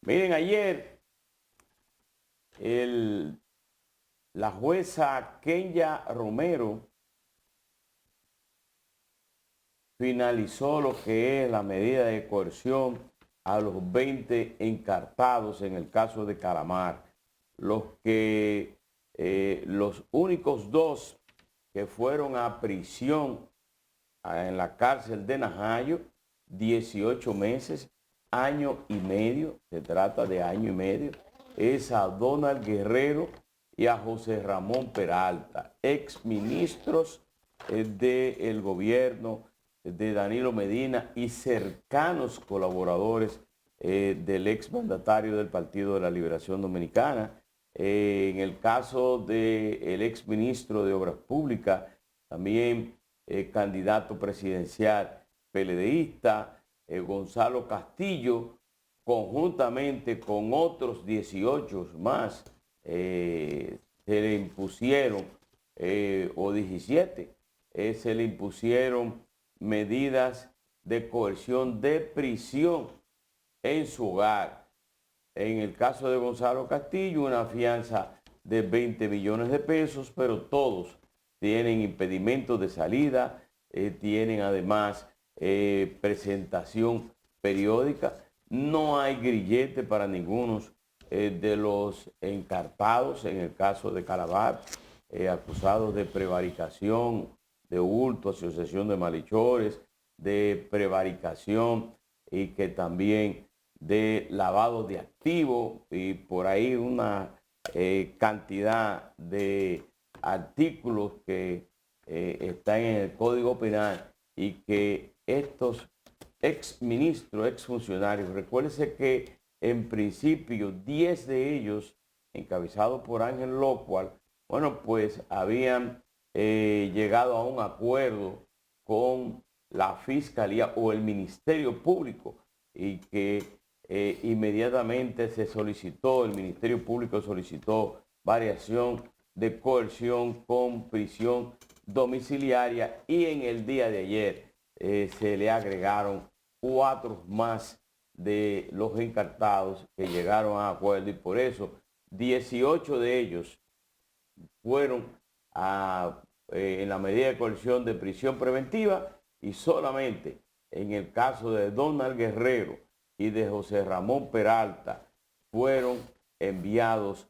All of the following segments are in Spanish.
Miren, ayer la jueza Kenya Romero finalizó lo que es la medida de coerción a los 20 encartados en el caso de Calamar. Los únicos dos que fueron a prisión en la cárcel de Najayo, 18 meses, año y medio, se trata de año y medio, es a Donald Guerrero y a José Ramón Peralta, exministros del gobierno de Danilo Medina y cercanos colaboradores del exmandatario del Partido de la Liberación Dominicana. En el caso del exministro de Obras Públicas, también candidato presidencial PLDista, Gonzalo Castillo, conjuntamente con otros 18 más, se le impusieron, o 17, se le impusieron medidas de coerción de prisión en su hogar. En el caso de Gonzalo Castillo, una fianza de 20 millones de pesos, pero todos tienen impedimentos de salida, tienen además presentación periódica. No hay grillete para ninguno de los encartados, en el caso de Calamar, acusados de prevaricación, de hurto, asociación de malhechores, de prevaricación y que también de lavado de activos y por ahí una cantidad de artículos que están en el Código Penal y que estos exministros, exfuncionarios, recuérdense que en principio 10 de ellos, encabezados por Ángel Locual, bueno, pues habían llegado a un acuerdo con la Fiscalía o el Ministerio Público y que inmediatamente el Ministerio Público solicitó variación de coerción con prisión domiciliaria y en el día de ayer se le agregaron 4 más de los encartados que llegaron a acuerdo y por eso 18 de ellos fueron en la medida de coerción de prisión preventiva y solamente en el caso de Donald Guerrero y de José Ramón Peralta fueron enviados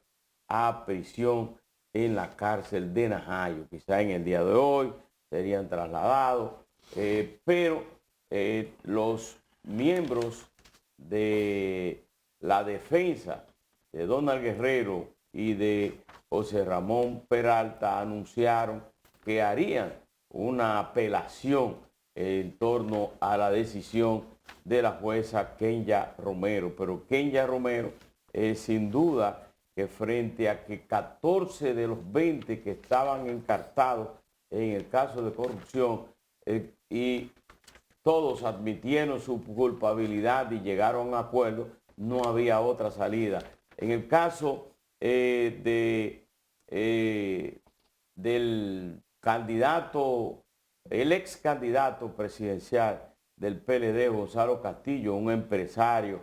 a prisión en la cárcel de Najayo. Quizá en el día de hoy serían trasladados, pero los miembros de la defensa de Donald Guerrero y de José Ramón Peralta anunciaron que harían una apelación en torno a la decisión de la jueza Kenya Romero. Pero Kenya Romero sin duda que frente a que 14 de los 20 que estaban encartados en el caso de corrupción y todos admitieron su culpabilidad y llegaron a un acuerdo, no había otra salida. En el caso del candidato, el ex candidato presidencial del PLD, Gonzalo Castillo, un empresario,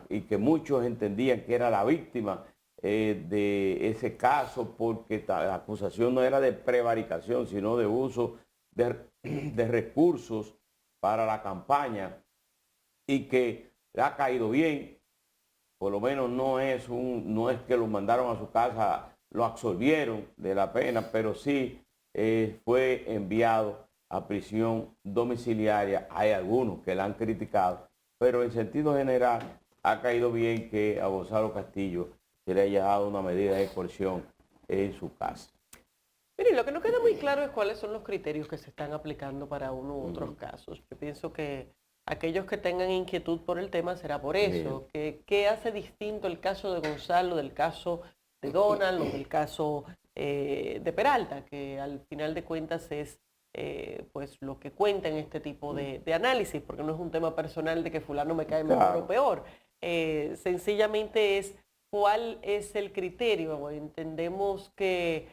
y que muchos entendían que era la víctima de ese caso porque la acusación no era de prevaricación, sino de uso de recursos para la campaña y que le ha caído bien. Por lo menos no es que lo mandaron a su casa, lo absolvieron de la pena, pero sí fue enviado a prisión domiciliaria. Hay algunos que la han criticado, pero en sentido general ha caído bien que a Gonzalo Castillo se le haya dado una medida de coerción en su casa. Mire, lo que no queda muy claro es cuáles son los criterios que se están aplicando para uno u otros casos. Yo pienso que aquellos que tengan inquietud por el tema será por eso. ¿Qué hace distinto el caso de Gonzalo del caso de Donald o del caso de Peralta? Que al final de cuentas es pues lo que cuenta en este tipo de análisis, porque no es un tema personal de que fulano me cae mejor o peor. Sencillamente es cuál es el criterio. Entendemos que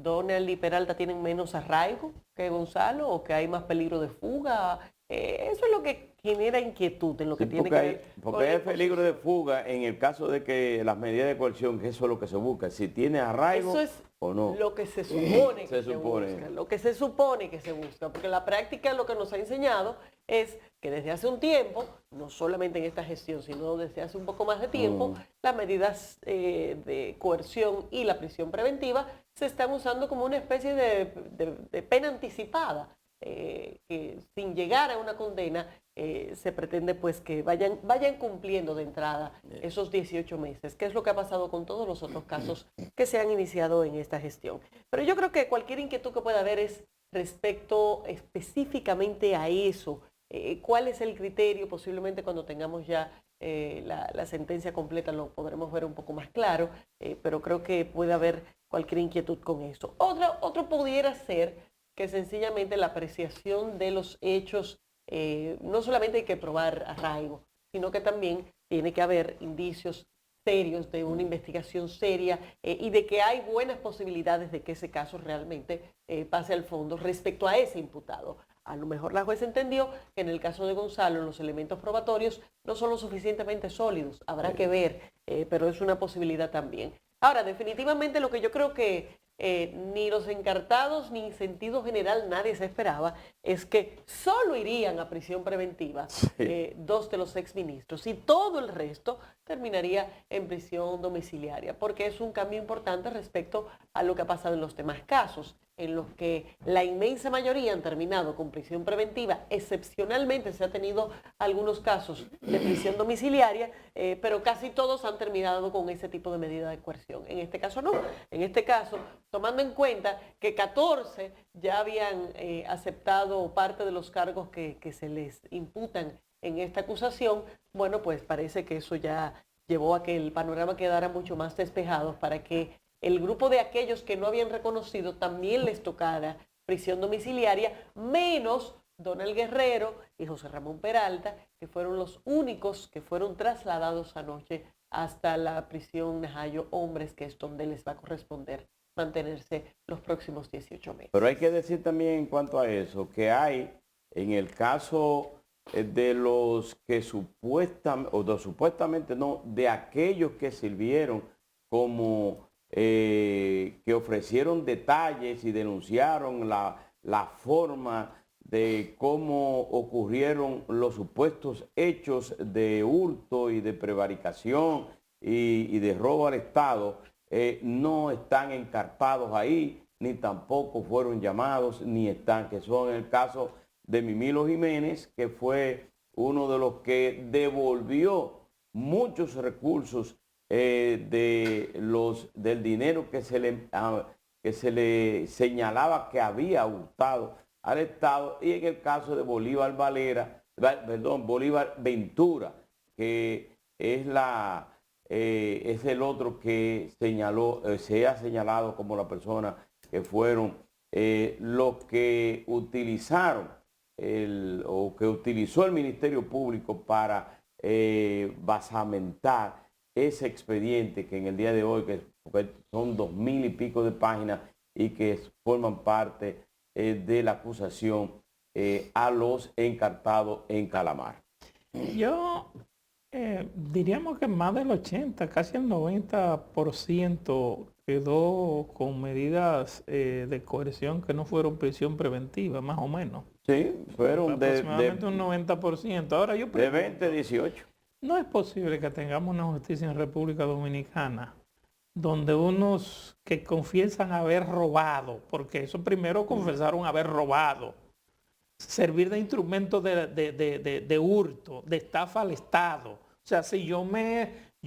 Donald y Peralta tienen menos arraigo que Gonzalo o que hay más peligro de fuga. Eso es lo que genera inquietud en lo que Sí, tiene que ver con porque la hay peligro de imposición. fuga en el caso de que las medidas de coerción, que eso es lo que se busca, si tiene arraigo Eso es o no. lo que se supone que Se se supone. busca, lo que se supone que se busca, porque la práctica lo que nos ha enseñado es que desde hace un tiempo, no solamente en esta gestión, sino desde hace un poco más de tiempo, las medidas de coerción y la prisión preventiva se están usando como una especie de pena anticipada, que sin llegar a una condena se pretende pues que vayan cumpliendo de entrada esos 18 meses, que es lo que ha pasado con todos los otros casos que se han iniciado en esta gestión. Pero yo creo que cualquier inquietud que pueda haber es respecto específicamente a eso. ¿Cuál es el criterio? Posiblemente cuando tengamos ya la sentencia completa lo podremos ver un poco más claro, pero creo que puede haber cualquier inquietud con eso. Otro pudiera ser que sencillamente la apreciación de los hechos, no solamente hay que probar arraigo, sino que también tiene que haber indicios serios de una investigación seria y de que hay buenas posibilidades de que ese caso realmente pase al fondo respecto a ese imputado. A lo mejor la jueza entendió que en el caso de Gonzalo los elementos probatorios no son lo suficientemente sólidos, habrá que ver, pero es una posibilidad también. Ahora, definitivamente lo que yo creo que ni los encartados ni en sentido general nadie se esperaba es que solo irían a prisión preventiva dos de los exministros y todo el resto terminaría en prisión domiciliaria, porque es un cambio importante respecto a lo que ha pasado en los demás casos, en los que la inmensa mayoría han terminado con prisión preventiva. Excepcionalmente se ha tenido algunos casos de prisión domiciliaria, pero casi todos han terminado con ese tipo de medida de coerción. En este caso no. En este caso, tomando en cuenta que 14 ya habían aceptado parte de los cargos que se les imputan en esta acusación, bueno, pues parece que eso ya llevó a que el panorama quedara mucho más despejado para que el grupo de aquellos que no habían reconocido también les tocara prisión domiciliaria, menos Donald Guerrero y José Ramón Peralta, que fueron los únicos que fueron trasladados anoche hasta la prisión Najayo Hombres, que es donde les va a corresponder mantenerse los próximos 18 meses. Pero hay que decir también en cuanto a eso, que hay en el caso de los que supuestamente no, de aquellos que sirvieron como que ofrecieron detalles y denunciaron la forma de cómo ocurrieron los supuestos hechos de hurto y de prevaricación y de robo al Estado, no están encartados ahí, ni tampoco fueron llamados, ni están, que son el caso de Mimilo Jiménez, que fue uno de los que devolvió muchos recursos del dinero que se le señalaba que había hurtado al Estado, y en el caso de Bolívar Ventura, que es es el otro que se ha señalado como la persona que fueron los que utilizaron o que utilizó el Ministerio Público para basamentar ese expediente que en el día de hoy, que son 2000 y pico de páginas y que forman parte de la acusación a los encartados en Calamar. Yo diríamos que más del 80, casi el 90% quedó con medidas de coerción que no fueron prisión preventiva, más o menos. Sí, fueron aproximadamente un 90%. Ahora yo pregunto, de 20 a 18. ¿no es posible que tengamos una justicia en República Dominicana donde unos que confiesan haber robado, porque eso primero confesaron haber robado, servir de instrumento de hurto, de estafa al Estado? O sea, si yo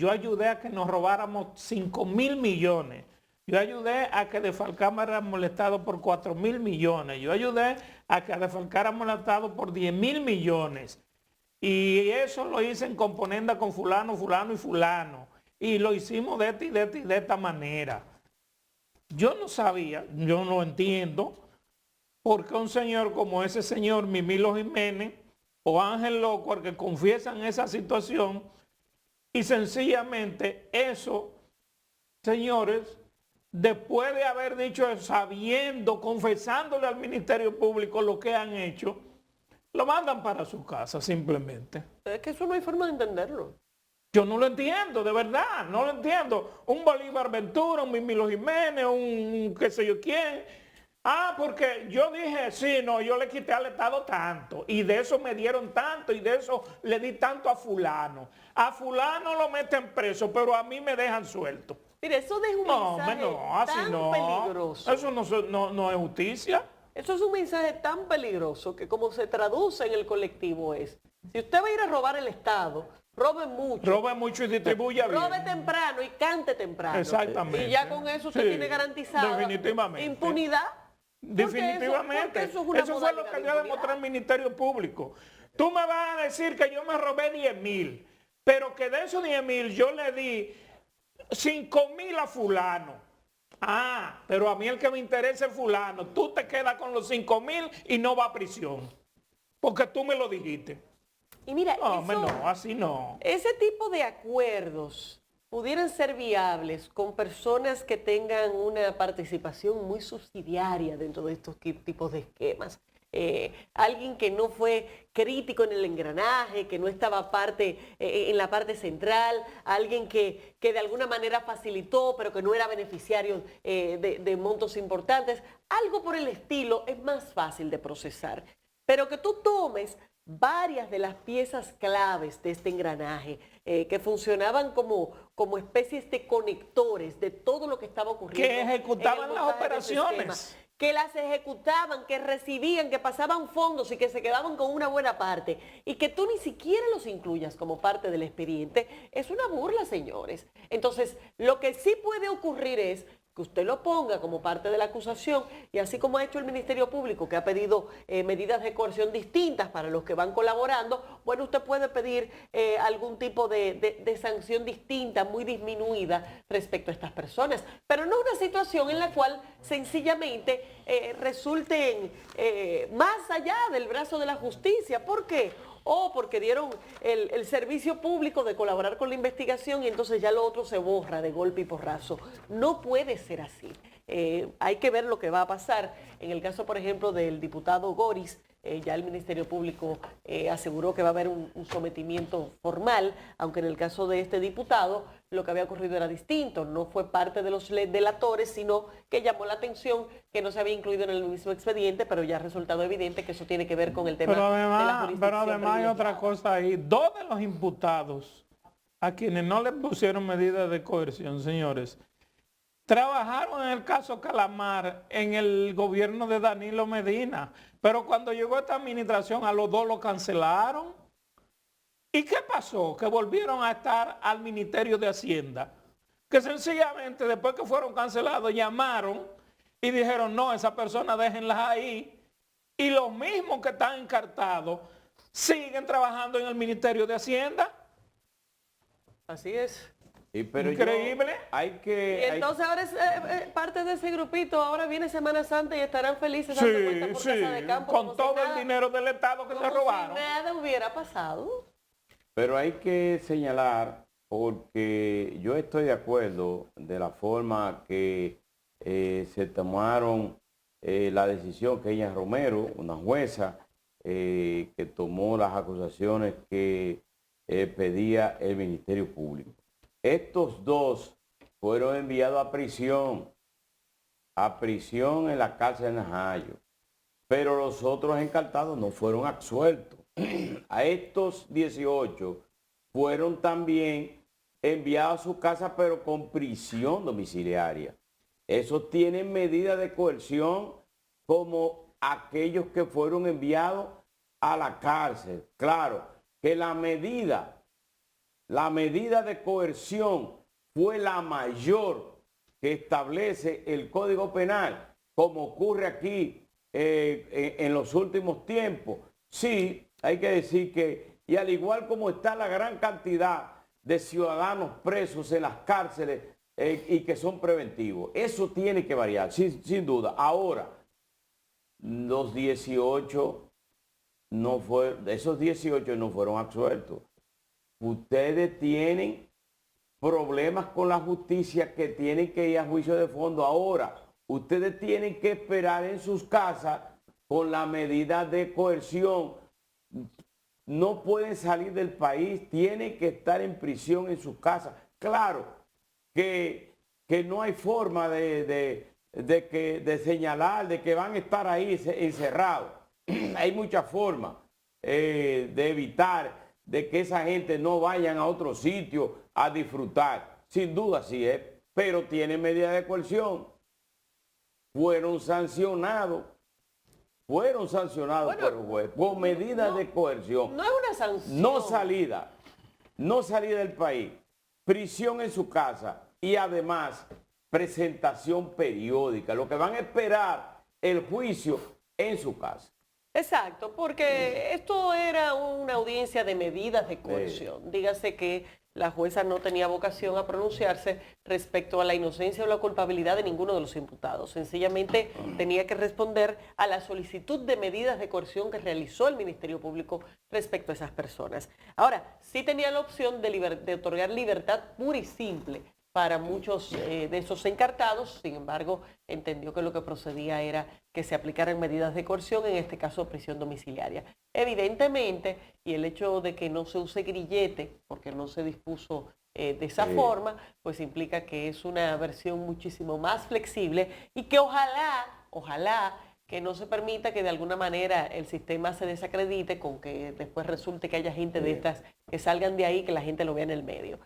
ayudé a que nos robáramos 5.000 millones, yo ayudé a que defalcáramos el Estado por 4.000 millones, yo ayudé a que defalcáramos el Estado por 10.000 millones, y eso lo hice en componenda con fulano, fulano y fulano, y lo hicimos de esta y de esta y de esta manera. Yo no sabía, yo no entiendo por qué un señor como ese señor Mimilo Jiménez o Ángel Locuar, que confiesan esa situación, y sencillamente eso, señores, después de haber dicho, sabiendo, confesándole al Ministerio Público lo que han hecho, Lo mandan para su casa simplemente. Es que eso no hay forma de entenderlo. Yo no lo entiendo, de verdad, no lo entiendo. Un Bolívar Ventura, un Mimilo Jiménez, un qué sé yo quién. Ah, porque yo dije, sí, no, yo le quité al Estado tanto, y de eso me dieron tanto, y de eso le di tanto a fulano. A fulano lo meten preso, pero a mí me dejan suelto. Mire, eso deja un No, mensaje no, así tan no. peligroso. Eso no es justicia. Eso es un mensaje tan peligroso que como se traduce en el colectivo es, si usted va a ir a robar el Estado, robe mucho. Roba mucho y distribuya bien. Robe temprano y cante temprano. Exactamente. Y ya con eso usted Sí, tiene garantizada definitivamente. impunidad. Definitivamente. Porque Eso fue lo que dio a demostrar el Ministerio Público. Tú me vas a decir que yo me robé 10,000, pero que de esos 10,000 yo le di 5,000 a fulano. Ah, pero a mí el que me interesa es fulano. Tú te quedas con los 5,000 y no va a prisión. Porque tú me lo dijiste. Y mira, No, hombre, no, así no. ese tipo de acuerdos pudieran ser viables con personas que tengan una participación muy subsidiaria dentro de estos tipos de esquemas. Alguien que no fue crítico en el engranaje, que no estaba en la parte central, alguien que de alguna manera facilitó, pero que no era beneficiario de montos importantes. Algo por el estilo es más fácil de procesar. Pero que tú tomes varias de las piezas claves de este engranaje que funcionaban como especies de conectores de todo lo que estaba ocurriendo. Que ejecutaban las operaciones. Que las ejecutaban, que recibían, que pasaban fondos y que se quedaban con una buena parte. Y que tú ni siquiera los incluyas como parte del expediente, es una burla, señores. Entonces, lo que sí puede ocurrir es que usted lo ponga como parte de la acusación y así como ha hecho el Ministerio Público, que ha pedido medidas de coerción distintas para los que van colaborando, bueno, usted puede pedir algún tipo de sanción distinta, muy disminuida respecto a estas personas, pero no una situación en la cual sencillamente resulten más allá del brazo de la justicia. ¿Por qué? O porque dieron el servicio público de colaborar con la investigación y entonces ya lo otro se borra de golpe y porrazo. No puede ser así. Hay que ver lo que va a pasar. En el caso, por ejemplo, del diputado Goris, ya el Ministerio Público aseguró que va a haber un sometimiento formal, aunque en el caso de este diputado lo que había ocurrido era distinto, no fue parte de los delatores, sino que llamó la atención que no se había incluido en el mismo expediente, pero ya ha resultado evidente que eso tiene que ver con el tema de la jurisdicción. Pero además hay otra cosa ahí. 2 de los imputados a quienes no les pusieron medidas de coerción, señores, trabajaron en el caso Calamar en el gobierno de Danilo Medina, pero cuando llegó esta administración a los 2 lo cancelaron. ¿Y qué pasó? Que volvieron a estar al Ministerio de Hacienda, que sencillamente después que fueron cancelados llamaron y dijeron, no, esa persona déjenlas ahí, y los mismos que están encartados siguen trabajando en el Ministerio de Hacienda. Así es. Pero increíble. Y entonces ahora es parte de ese grupito, ahora viene Semana Santa y estarán felices dando vueltas por casa de campo. Con todo el dinero del Estado que se robaron. Si nada hubiera pasado. Pero hay que señalar, porque yo estoy de acuerdo de la forma que se tomaron la decisión que ella Romero, una jueza, que tomó las acusaciones que pedía el Ministerio Público. Estos 2 fueron enviados a prisión en la cárcel de Najayo, pero los otros encartados no fueron absueltos. A estos 18 fueron también enviados a su casa, pero con prisión domiciliaria. Esos tienen medidas de coerción como aquellos que fueron enviados a la cárcel. Claro que la medida de coerción fue la mayor que establece el Código Penal, como ocurre aquí en los últimos tiempos. Sí, hay que decir que, y al igual como está la gran cantidad de ciudadanos presos en las cárceles y que son preventivos, eso tiene que variar, sin duda. Ahora, los 18 esos 18 no fueron absueltos. Ustedes tienen problemas con la justicia que tienen que ir a juicio de fondo. Ahora, ustedes tienen que esperar en sus casas con la medida de coerción no pueden salir del país, tienen que estar en prisión en su casa. Claro que no hay forma de señalar de que van a estar ahí encerrados. Hay muchas formas de evitar de que esa gente no vayan a otro sitio a disfrutar. Sin duda sí es, pero tienen medida de coerción. Fueron sancionados por el juez por medidas de coerción. No es una sanción. No salida del país, prisión en su casa y además presentación periódica. Lo que van a esperar el juicio en su casa. Exacto, porque esto era una audiencia de medidas de coerción. Sí. Dígase que la jueza no tenía vocación a pronunciarse respecto a la inocencia o la culpabilidad de ninguno de los imputados. Sencillamente tenía que responder a la solicitud de medidas de coerción que realizó el Ministerio Público respecto a esas personas. Ahora, sí tenía la opción de otorgar libertad pura y simple para muchos de esos encartados. Sin embargo, entendió que lo que procedía era que se aplicaran medidas de coerción, en este caso prisión domiciliaria. Evidentemente, y el hecho de que no se use grillete, porque no se dispuso de esa forma, pues implica que es una versión muchísimo más flexible y que ojalá que no se permita que de alguna manera el sistema se desacredite con que después resulte que haya gente de estas que salgan de ahí, que la gente lo vea en el medio.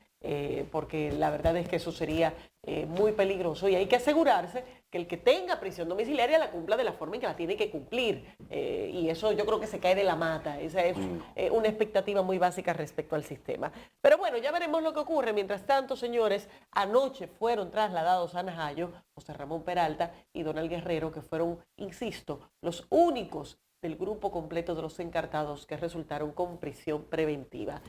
Porque la verdad es que eso sería muy peligroso y hay que asegurarse que el que tenga prisión domiciliaria la cumpla de la forma en que la tiene que cumplir. Y eso yo creo que se cae de la mata. Esa es una expectativa muy básica respecto al sistema. Pero bueno, ya veremos lo que ocurre. Mientras tanto, señores, anoche fueron trasladados a Najayo José Ramón Peralta y Donald Guerrero, que fueron, insisto, los únicos del grupo completo de los encartados que resultaron con prisión preventiva.